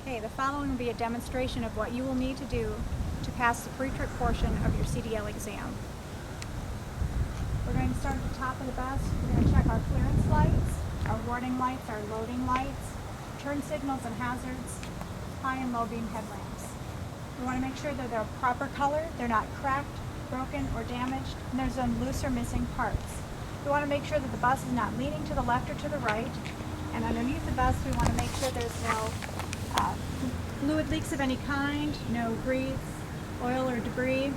Okay, the following will be a demonstration of what you will need to do to pass the pre-trip portion of your CDL exam. We're going to start at the top of the bus. We're going to check our clearance lights, our warning lights, our loading lights, turn signals and hazards, high and low beam headlamps. We want to make sure that they're proper color, they're not cracked, broken, or damaged, and there's no loose or missing parts. We want to make sure that the bus is not leaning to the left or to the right, and underneath the bus we want to make sure there's no fluid leaks of any kind, no grease, oil, or debris.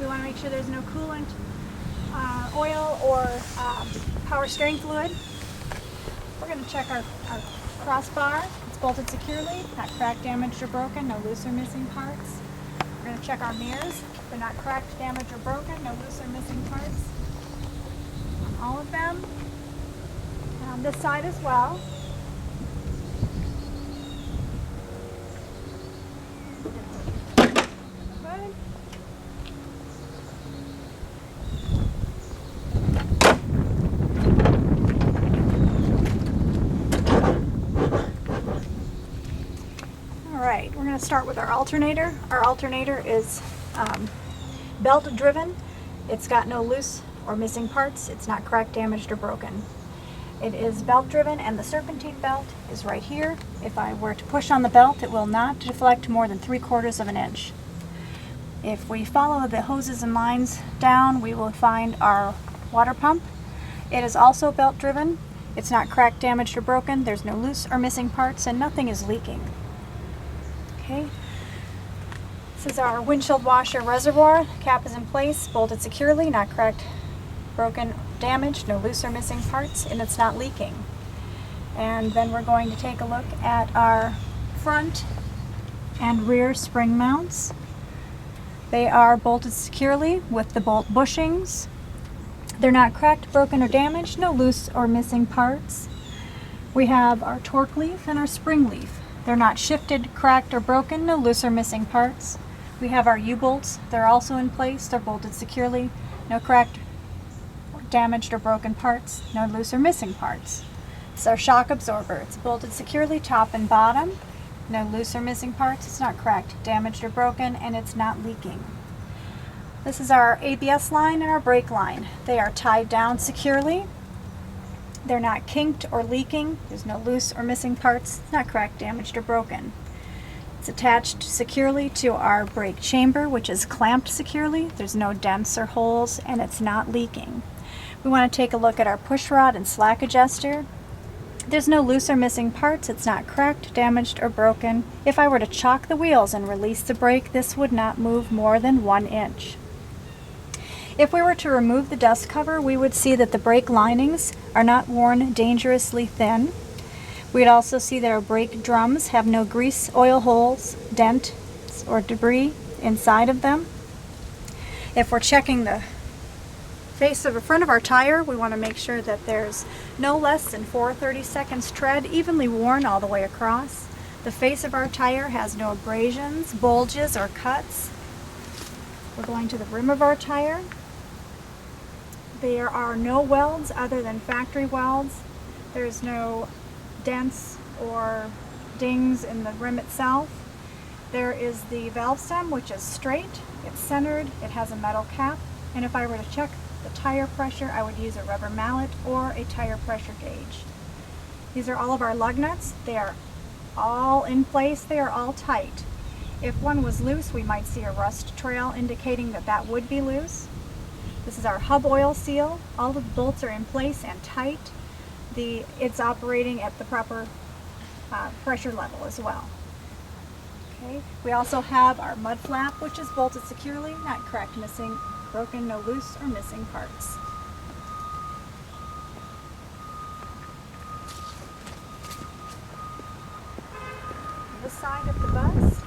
We want to make sure there's no coolant, oil, or power steering fluid. We're going to check our crossbar. It's bolted securely, not cracked, damaged, or broken, no loose or missing parts. We're going to check our mirrors. They're not cracked, damaged, or broken, no loose or missing parts on all of them. And on this side as well. Good. Alright, we're going to start with our alternator. Our alternator is belt driven. It's got no loose or missing parts. It's not cracked, damaged, or broken. It is belt driven, and the serpentine belt is right here. If I were to push on the belt, it will not deflect more than 3/4 of an inch. If we follow the hoses and lines down, we will find our water pump. It is also belt driven. It's not cracked, damaged, or broken. There's no loose or missing parts, and nothing is leaking. Okay. This is our windshield washer reservoir. Cap is in place, bolted securely, not cracked, broken, damaged, no loose or missing parts, and it's not leaking. And then we're going to take a look at our front and rear spring mounts. They are bolted securely with the bolt bushings. They're not cracked, broken, or damaged, no loose or missing parts. We have our torque leaf and our spring leaf. They're not shifted, cracked, or broken, no loose or missing parts. We have our U-bolts. They're also in place. They're bolted securely, no cracked, damaged, or broken parts, no loose or missing parts. This is our shock absorber. It's bolted securely top and bottom, no loose or missing parts. It's not cracked, damaged, or broken, and it's not leaking. This is our ABS line and our brake line. They are tied down securely. They're not kinked or leaking. There's no loose or missing parts. It's not cracked, damaged, or broken. It's attached securely to our brake chamber, which is clamped securely. There's no dents or holes, and it's not leaking. We want to take a look at our push rod and slack adjuster. There's no loose or missing parts. It's not cracked, damaged, or broken. If I were to chock the wheels and release the brake, this would not move more than 1 inch. If we were to remove the dust cover, we would see that the brake linings are not worn dangerously thin. We'd also see that our brake drums have no grease, oil holes, dents, or debris inside of them. If we're checking the face of the front of our tire, we want to make sure that there's no less than 4/32 tread, evenly worn all the way across. The face of our tire has no abrasions, bulges, or cuts. We're going to the rim of our tire. There are no welds other than factory welds. There's no dents or dings in the rim itself. There is the valve stem, which is straight, it's centered, it has a metal cap, and if I were to check the tire pressure, I would use a rubber mallet or a tire pressure gauge. These are all of our lug nuts. They are all in place, they are all tight. If one was loose, we might see a rust trail indicating that that would be loose. This is our hub oil seal. All of the bolts are in place and tight. It's operating at the proper pressure level as well. Okay. We also have our mud flap, which is bolted securely, not cracked, missing, broken, no loose or missing parts. This side of the bus,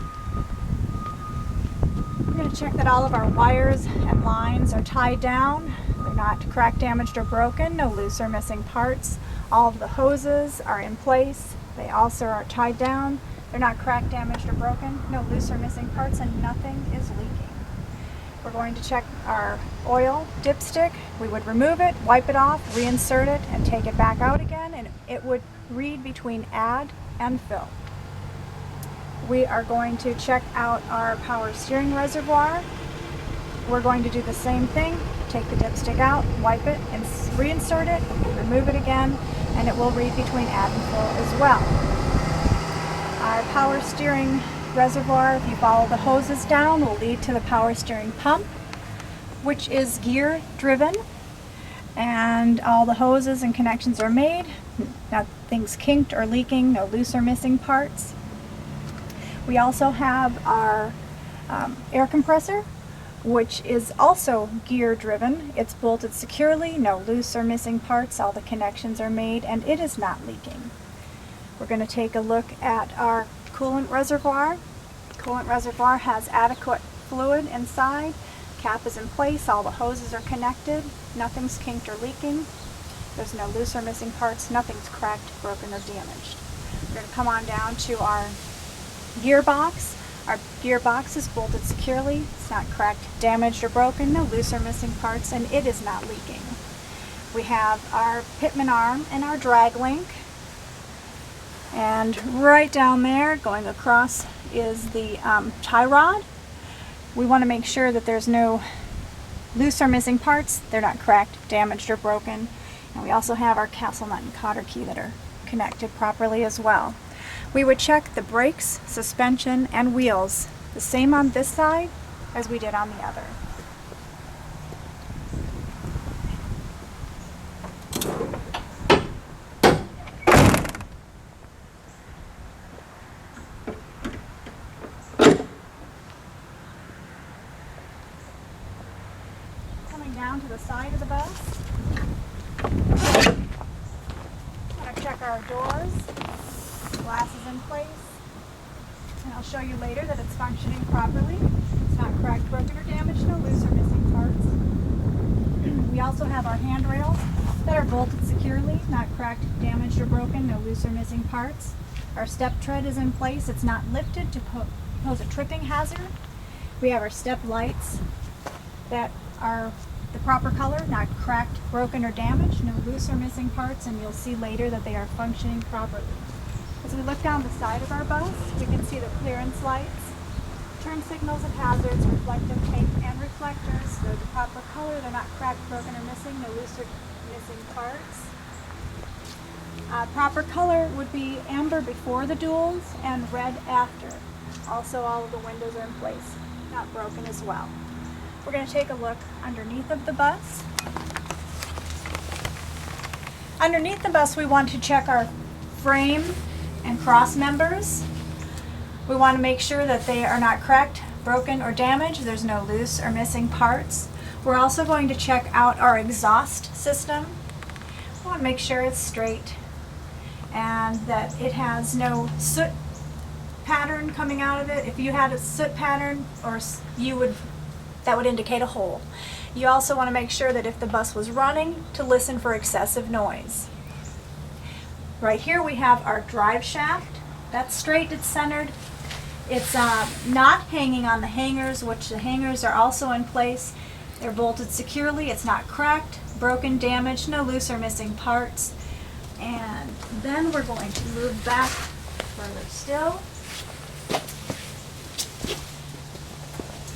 we're going to check that all of our wires and lines are tied down. They're not cracked, damaged, or broken, no loose or missing parts. All of the hoses are in place. They also are tied down. They're not cracked, damaged, or broken, no loose or missing parts, and nothing is leaking. We're going to check our oil dipstick. We would remove it, wipe it off, reinsert it, and take it back out again, and it would read between add and fill. we are going to check out our power steering reservoir. We're going to do the same thing. Take the dipstick out, wipe it, and reinsert it, remove it again, and it will read between add and full as well. Our power steering reservoir, if you follow the hoses down, will lead to the power steering pump, which is gear driven, and all the hoses and connections are made. Nothing's kinked or leaking, no loose or missing parts. We also have our air compressor, which is also gear driven. It's bolted securely, no loose or missing parts, all the connections are made, and it is not leaking. We're going to take a look at our coolant reservoir. Coolant reservoir has adequate fluid inside. Cap is in place, all the hoses are connected, nothing's kinked or leaking. There's no loose or missing parts, nothing's cracked, broken, or damaged. We're going to come on down to our gearbox. Our gearbox is bolted securely, it's not cracked, damaged, or broken, no loose or missing parts, and it is not leaking. We have our pitman arm and our drag link. And right down there, going across, is the tie rod. We want to make sure that there's no loose or missing parts, they're not cracked, damaged, or broken. And we also have our castle nut and cotter key that are connected properly as well. We would check the brakes, suspension, and wheels the same on this side as we did on the other. Coming down to the side of the bus, I'm going to check our doors. Glass is in place, and I'll show you later that it's functioning properly. It's not cracked, broken, or damaged, no loose or missing parts. We also have our handrails that are bolted securely, not cracked, damaged, or broken, no loose or missing parts. Our step tread is in place. It's not lifted to pose a tripping hazard. We have our step lights that are the proper color, not cracked, broken, or damaged, no loose or missing parts, and you'll see later that they are functioning properly. As we look down the side of our bus, we can see the clearance lights, turn signals and hazards, reflective tape, and reflectors. They're the proper color. They're not cracked, broken, or missing, no loose or missing parts. Proper color would be amber before the duals and red after. Also, all of the windows are in place, not broken as well. We're going to take a look underneath of the bus. Underneath the bus, we want to check our frame and cross members. We want to make sure that they are not cracked, broken, or damaged. There's no loose or missing parts. We're also going to check out our exhaust system. We want to make sure it's straight and that it has no soot pattern coming out of it. If you had a soot pattern, that would indicate a hole. You also want to make sure that if the bus was running, to listen for excessive noise. Right here we have our drive shaft. That's straight, it's centered. It's not hanging on the hangers, which the hangers are also in place. They're bolted securely. It's not cracked, broken, damaged, no loose or missing parts. And then we're going to move back further still.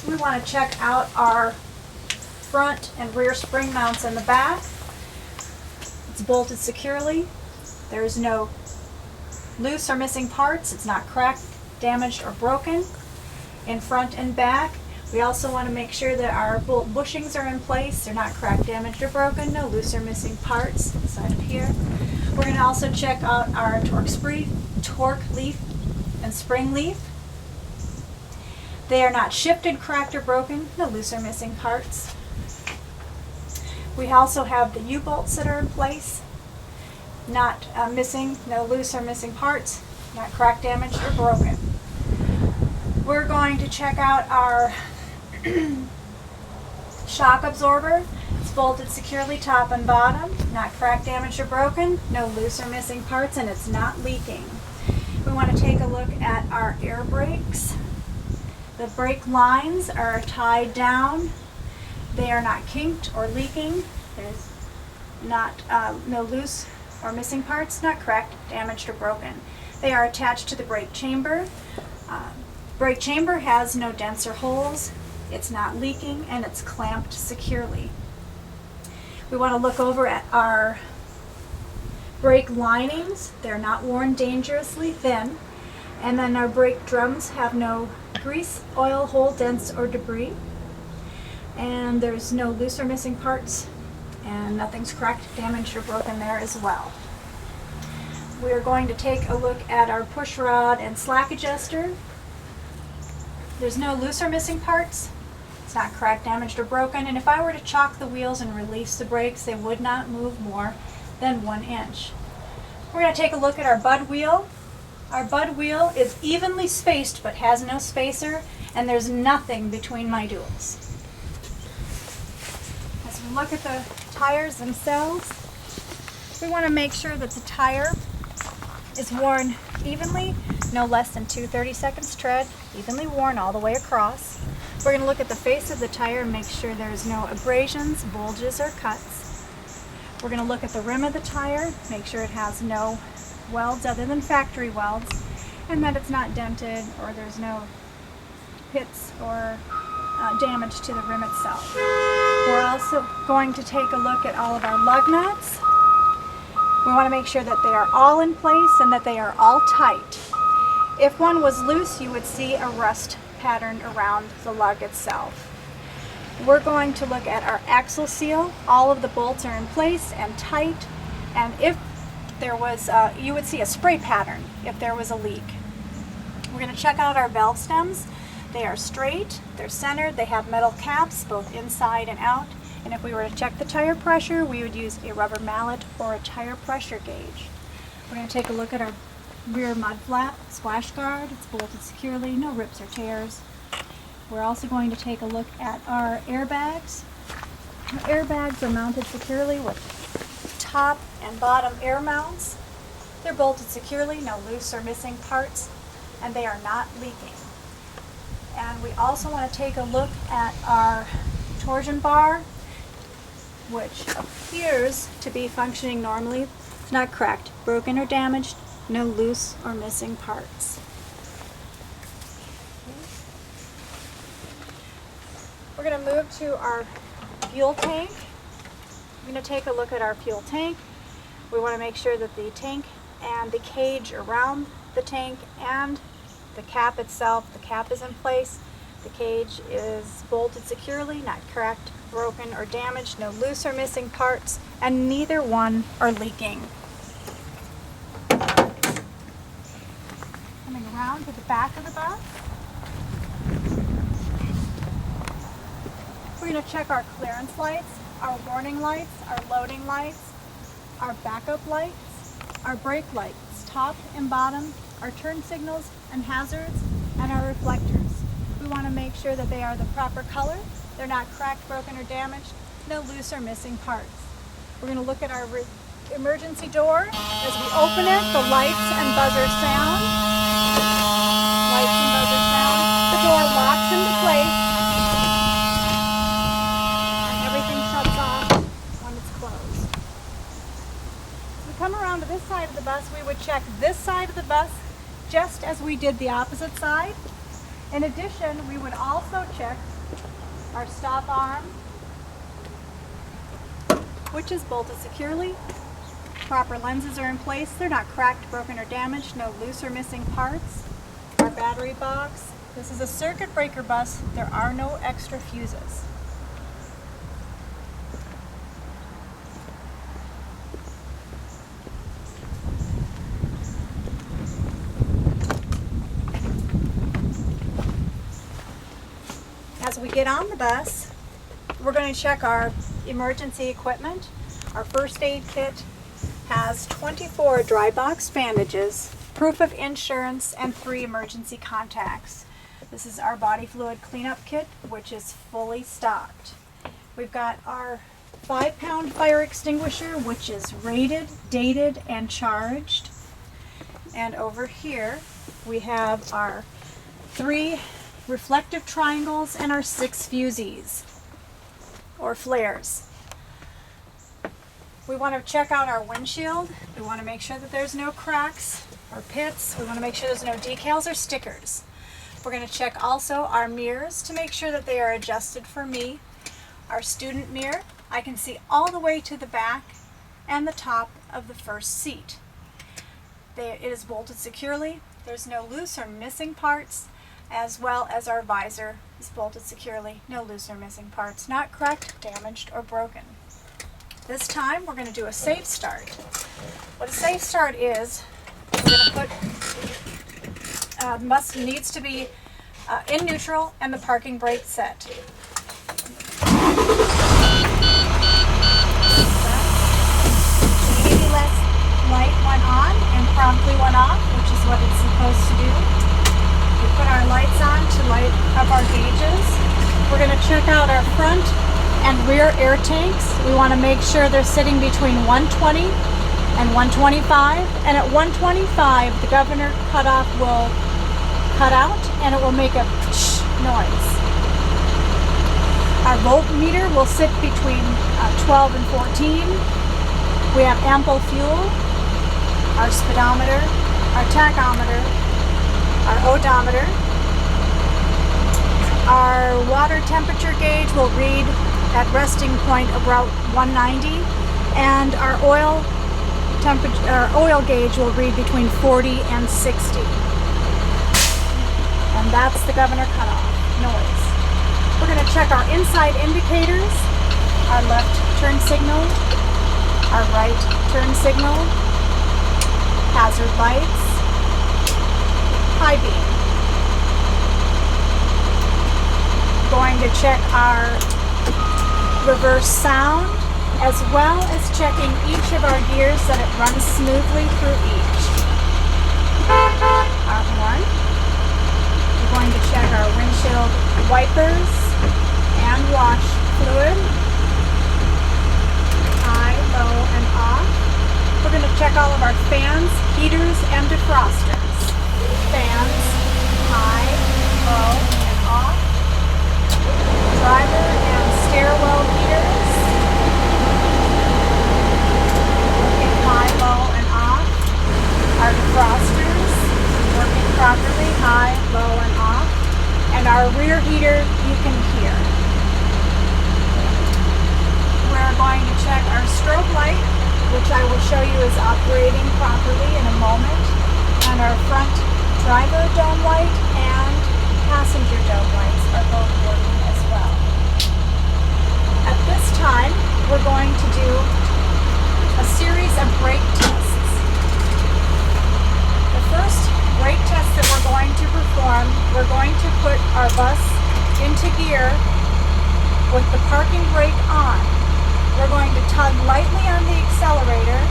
We want to check out our front and rear spring mounts in the back. It's bolted securely. There's no loose or missing parts. It's not cracked, damaged, or broken. In front and back, we also want to make sure that our bolt bushings are in place. They're not cracked, damaged, or broken. No loose or missing parts inside of here. We're going to also check out our torque leaf, and spring leaf. They are not shifted, cracked, or broken. No loose or missing parts. We also have the U-bolts that are in place. Not missing, no loose or missing parts, not cracked, damaged, or broken. We're going to check out our shock absorber. It's bolted securely top and bottom, not cracked, damaged, or broken, no loose or missing parts, and it's not leaking. We want to take a look at our air brakes. The brake lines are tied down. They are not kinked or leaking. There's not no loose or missing parts, not cracked, damaged, or broken. They are attached to the brake chamber. Brake chamber has no dents or holes, it's not leaking, and it's clamped securely. We want to look over at our brake linings. They're not worn dangerously thin. And then our brake drums have no grease, oil, hole, dents, or debris. And there's no loose or missing parts, and nothing's cracked, damaged, or broken there as well. We're going to take a look at our push rod and slack adjuster. There's no loose or missing parts. It's not cracked, damaged, or broken. And if I were to chock the wheels and release the brakes, they would not move more than 1 inch. We're going to take a look at our bud wheel. Our bud wheel is evenly spaced but has no spacer, and there's nothing between my duals. As we look at the tires themselves, we want to make sure that the tire is worn evenly, no less than 2 30-seconds tread, evenly worn all the way across. We're going to look at the face of the tire and make sure there's no abrasions, bulges, or cuts. We're going to look at the rim of the tire, make sure it has no welds other than factory welds, and that it's not dented or there's no pits or damage to the rim itself. We're also going to take a look at all of our lug nuts. We want to make sure that they are all in place and that they are all tight. If one was loose, you would see a rust pattern around the lug itself. We're going to look at our axle seal. All of the bolts are in place and tight, and if there was, you would see a spray pattern if there was a leak. We're going to check out our valve stems. They are straight, they're centered, they have metal caps both inside and out, and if we were to check the tire pressure, we would use a rubber mallet or a tire pressure gauge. We're going to take a look at our rear mud flap, splash guard. It's bolted securely, no rips or tears. We're also going to take a look at our airbags. Our airbags are mounted securely with top and bottom air mounts. They're bolted securely, no loose or missing parts, and they are not leaking. And we also want to take a look at our torsion bar, which appears to be functioning normally. It's not cracked, broken, or damaged, no loose or missing parts. We're going to move to our fuel tank. We're going to take a look at our fuel tank. We want to make sure that the tank and the cage around the tank and the cap itself, the cap is in place. The cage is bolted securely, not cracked, broken, or damaged, no loose or missing parts, and neither one are leaking. Coming around to the back of the bus. We're going to check our clearance lights, our warning lights, our loading lights, our backup lights, our brake lights, top and bottom, our turn signals and hazards, and our reflectors. We want to make sure that they are the proper color, they're not cracked, broken, or damaged, no loose or missing parts. We're going to look at our emergency door. As we open it, the lights and buzzer sound. Lights and buzzer sound. The door locks into place, and everything shuts off when it's closed. As we come around to this side of the bus, we would check this side of the bus just as we did the opposite side. In addition, we would also check our stop arm, which is bolted securely. Proper lenses are in place. They're not cracked, broken, or damaged. No loose or missing parts. Our battery box. This is a circuit breaker bus. There are no extra fuses. As we get on the bus, we're going to check our emergency equipment. Our first aid kit has 24 dry box bandages, proof of insurance, and 3 emergency contacts. This is our body fluid cleanup kit, which is fully stocked. We've got our 5-pound fire extinguisher, which is rated, dated, and charged. And over here, we have our 3 reflective triangles and our 6 fusees or flares. We want to check out our windshield. We want to make sure that there's no cracks or pits. We want to make sure there's no decals or stickers. We're going to check also our mirrors to make sure that they are adjusted for me. Our student mirror, I can see all the way to the back and the top of the first seat. It is bolted securely. There's no loose or missing parts, as well as our visor is bolted securely. No loose or missing parts, not cracked, damaged, or broken. This time we're going to do a safe start. What a safe start is, we're going to put, needs to be in neutral and the parking brake set. The light went on and promptly went off, which is what it's supposed to do. We put our lights on to light up our gauges. We're going to check out our front and rear air tanks. We want to make sure they're sitting between 120 and 125, and at 125 the governor cutoff will cut out and it will make a noise. Our voltmeter will sit between 12 and 14. We have ample fuel. Our speedometer, our tachometer, our odometer. Our water temperature gauge will read at resting point about 190, and our oil gauge will read between 40 and 60. And that's the governor cutoff noise. We're going to check our inside indicators, our left turn signal, our right turn signal, hazard lights, high beam. Going to check our reverse sound, as well as checking each of our gears that it runs smoothly through each. Our horn. We're going to check our windshield wipers and wash fluid. High, low, and off. We're going to check all of our fans, heaters, and defrosters. Fans, high, low, and off. Driver and stairwell heaters. Working high, low, and off. Our defrosters working properly, high, low, and off. And our rear heater you can hear. We're going to check our strobe light, which I will show you is operating properly in a moment. And our front driver dome light and passenger dome lights are both working as well. At this time, we're going to do a series of brake tests. The first brake test that we're going to perform, we're going to put our bus into gear with the parking brake on. We're going to tug lightly on the accelerator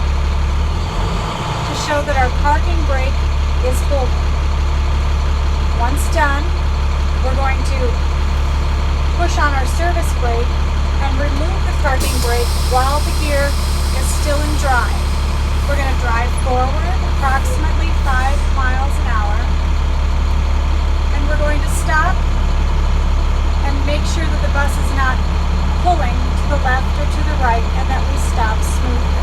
to show that our parking brake is holding. Once done, we're going to push on our service brake and remove the parking brake while the gear is still in drive. We're going to drive forward approximately 5 miles an hour, and we're going to stop and make sure that the bus is not pulling to the left or to the right, and that we stop smoothly.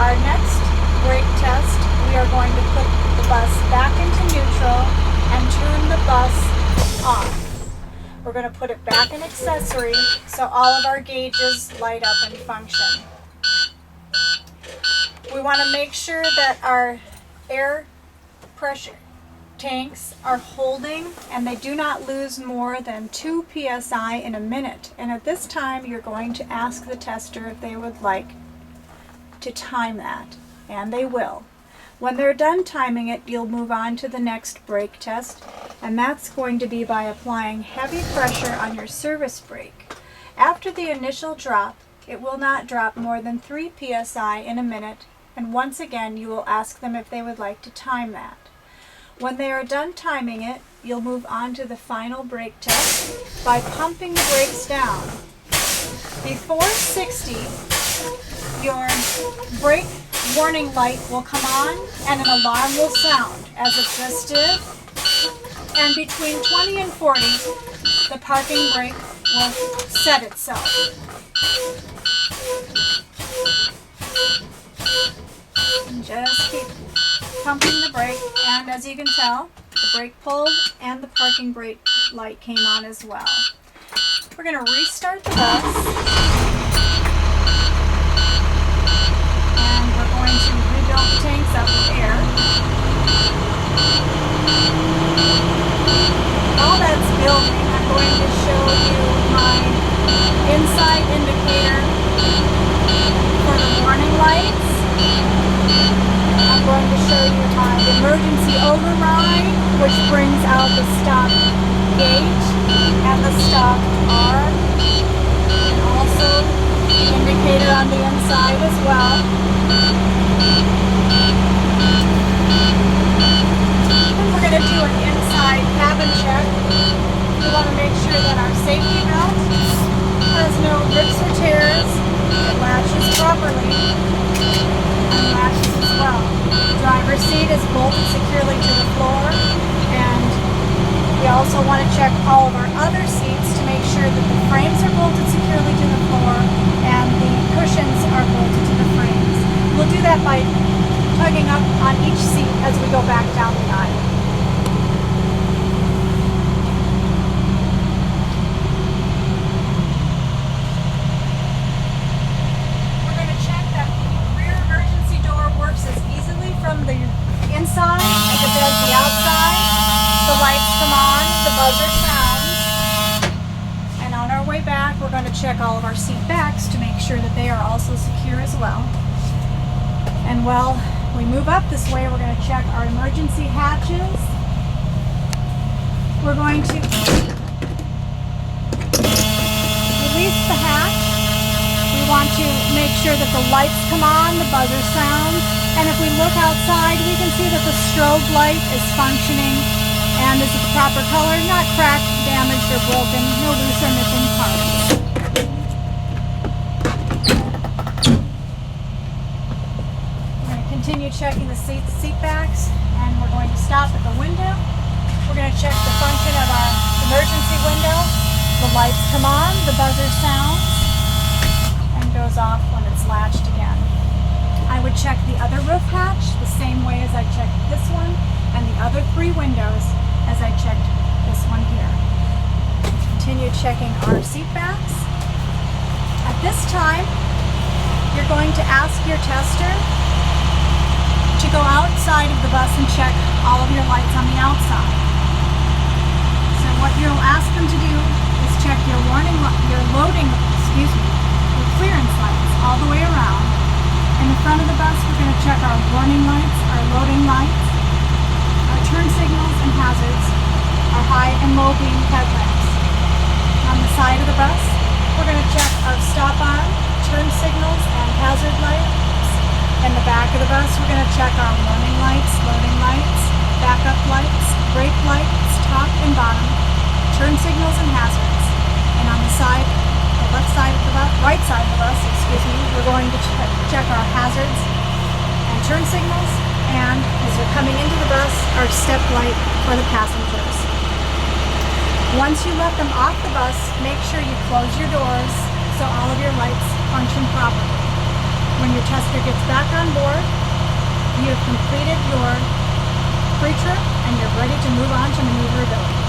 Our next brake test, we are going to put the bus back into neutral and turn the bus off. We're going to put it back in accessory so all of our gauges light up and function. We want to make sure that our air pressure tanks are holding and they do not lose more than 2 psi in a minute. And at this time, you're going to ask the tester if they would like to time that, and they will. When they're done timing it, you'll move on to the next brake test, and that's going to be by applying heavy pressure on your service brake. After the initial drop, it will not drop more than 3 psi in a minute, and once again you will ask them if they would like to time that. When they are done timing it, you'll move on to the final brake test by pumping the brakes down. Before 60, your brake warning light will come on and an alarm will sound as it just did. And between 20 and 40, the parking brake will set itself. And just keep pumping the brake, and as you can tell, The brake pulled and the parking brake light came on as well. We're going to restart the bus. And we're going to rebuild the tanks up with air. While that's building, I'm going to show you my inside indicator for the warning lights. I'm going to show you my emergency override, which brings out the stop gauge and the stop arm, and also the indicator on the inside as well. And we're going to do an inside cabin check. We want to make sure that our safety belt has no rips or tears, it latches properly, and latches as well. The driver's seat is bolted securely to the floor, and we also want to check all of our other seats to make sure that the frames are bolted securely to the floor and the cushions are bolted to the frames. We'll do that by tugging up on each seat as we go back down the aisle. From the inside as it does the outside. The lights come on, the buzzer sounds, and on our way back we're going to check all of our seat backs to make sure that they are also secure as well. And while we move up this way, we're going to check our emergency hatches. We're going to release the hatch. We want to make sure that the lights come on, the buzzer sounds, and if we look outside, we can see that the strobe light is functioning and is of the proper color, not cracked, damaged, or broken, no loose or missing parts. We're going to continue checking the seat backs, and we're going to stop at the window. We're going to check the function of our emergency window. The lights come on, the buzzer sounds, and goes off when it's latched again. I would check the other roof hatch the same way as I checked this one, and the other 3 windows as I checked this one here. Continue checking our seat backs. At this time, you're going to ask your tester to go outside of the bus and check all of your lights on the outside. So what you'll ask them to do is check your your clearance lights all the way around. In the front of the bus, we're going to check our warning lights, our loading lights, our turn signals and hazards, our high and low beam headlamps. On the side of the bus, we're going to check our stop arm, turn signals, and hazard lights. In the back of the bus, we're going to check our warning lights, loading lights, backup lights, brake lights, top and bottom, turn signals and hazards. And on the side, right side of the bus, we're going to check our hazards and turn signals, and as you're coming into the bus, our step light for the passengers. Once you let them off the bus, make sure you close your doors so all of your lights function properly. When your tester gets back on board, you have completed your pre-trip and you're ready to move on to maneuverability.